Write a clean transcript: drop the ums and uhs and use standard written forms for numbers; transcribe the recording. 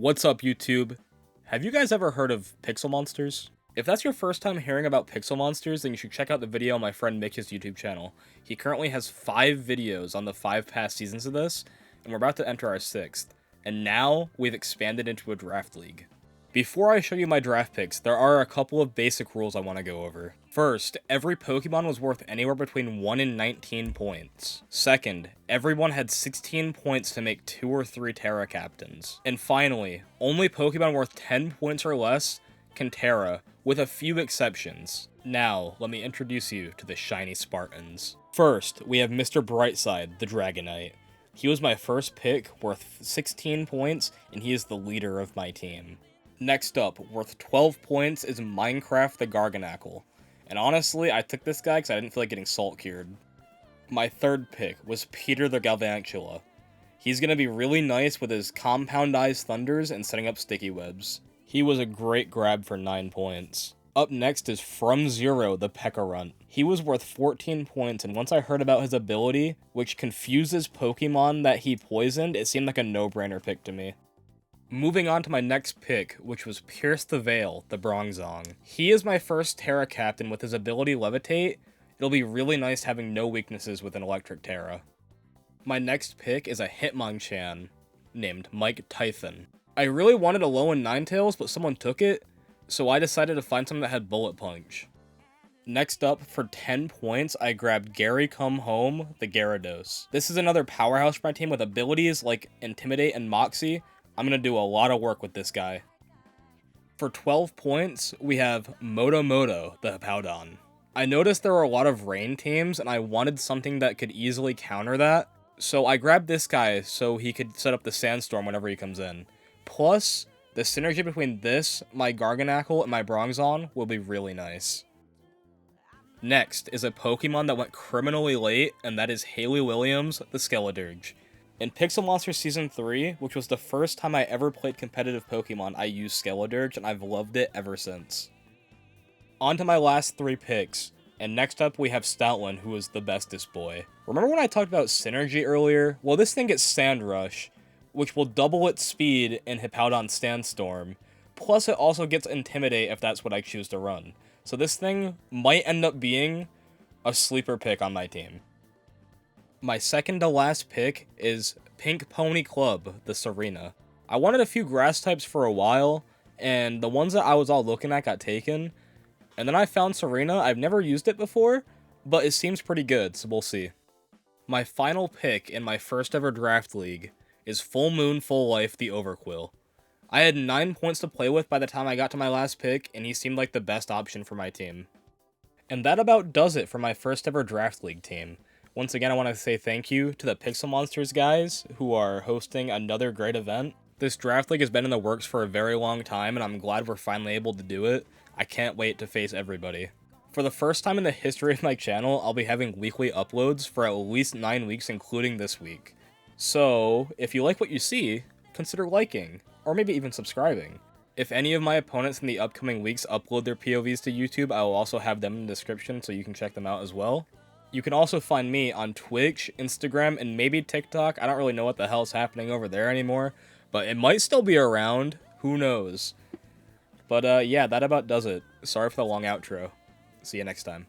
What's up, YouTube? Have you guys ever heard of Pixel Monsters? If that's your first time hearing about Pixel Monsters, then you should check out the video on my friend Mitch's YouTube channel. He currently has 5 videos on the 5 past seasons of this, and we're about to enter our 6th. And now, we've expanded into a draft league. Before I show you my draft picks, there are a couple of basic rules I want to go over. First, every Pokemon was worth anywhere between 1 and 19 points. Second, everyone had 16 points to make 2 or 3 Terra Captains. And finally, only Pokemon worth 10 points or less can Terra, with a few exceptions. Now, let me introduce you to the Shiny Spartans. First, we have Mr. Brightside, the Dragonite. He was my first pick, worth 16 points, and he is the leader of my team. Next up, worth 12 points, is Minecraft the Garganacl. And honestly, I took this guy because I didn't feel like getting salt cured. My third pick was Peter the Galvantula. He's going to be really nice with his compound-ized thunders and setting up sticky webs. He was a great grab for 9 points. Up next is From Zero the Pekarunt. He was worth 14 points, and once I heard about his ability, which confuses Pokemon that he poisoned, it seemed like a no-brainer pick to me. Moving on to my next pick, which was Pierce the Veil, the Bronzong. He is my first Terra Captain with his ability Levitate. It'll be really nice having no weaknesses with an Electric Terra. My next pick is a Hitmonchan named Mike Tython. I really wanted a low in Ninetales, but someone took it, so I decided to find something that had Bullet Punch. Next up, for 10 points, I grabbed Gary Come Home, the Gyarados. This is another powerhouse for my team with abilities like Intimidate and Moxie. I'm going to do a lot of work with this guy. For 12 points, we have Moto, the Hippowdon. I noticed there were a lot of rain teams, and I wanted something that could easily counter that, so I grabbed this guy so he could set up the Sandstorm whenever he comes in. Plus, the synergy between this, my Garganacl, and my Bronzong will be really nice. Next is a Pokemon that went criminally late, and that is Hayley Williams, the Skeledirge. In Pixel Monsters Season 3, which was the first time I ever played competitive Pokemon, I used Skeledirge, and I've loved it ever since. On to my last 3 picks, and next up we have Stoutland, who is the bestest boy. Remember when I talked about Synergy earlier? Well, this thing gets Sand Rush, which will double its speed in Hippowdon Sandstorm, plus it also gets Intimidate if that's what I choose to run. So this thing might end up being a sleeper pick on my team. My second to last pick is Pink Pony Club, the Serena. I wanted a few grass types for a while, and the ones that I was all looking at got taken. And then I found Serena. I've never used it before, but it seems pretty good, so we'll see. My final pick in my first ever draft league is Full Moon Full Life, the Overqwil. I had 9 points to play with by the time I got to my last pick, and he seemed like the best option for my team. And that about does it for my first ever draft league team. Once again, I want to say thank you to the Pixel Monsters guys who are hosting another great event. This draft league has been in the works for a very long time, and I'm glad we're finally able to do it. I can't wait to face everybody. For the first time in the history of my channel, I'll be having weekly uploads for at least 9 weeks, including this week. So, if you like what you see, consider liking, or maybe even subscribing. If any of my opponents in the upcoming weeks upload their POVs to YouTube, I will also have them in the description so you can check them out as well. You can also find me on Twitch, Instagram, and maybe TikTok. I don't really know what the hell's happening over there anymore, but it might still be around. Who knows? But yeah, that about does it. Sorry for the long outro. See you next time.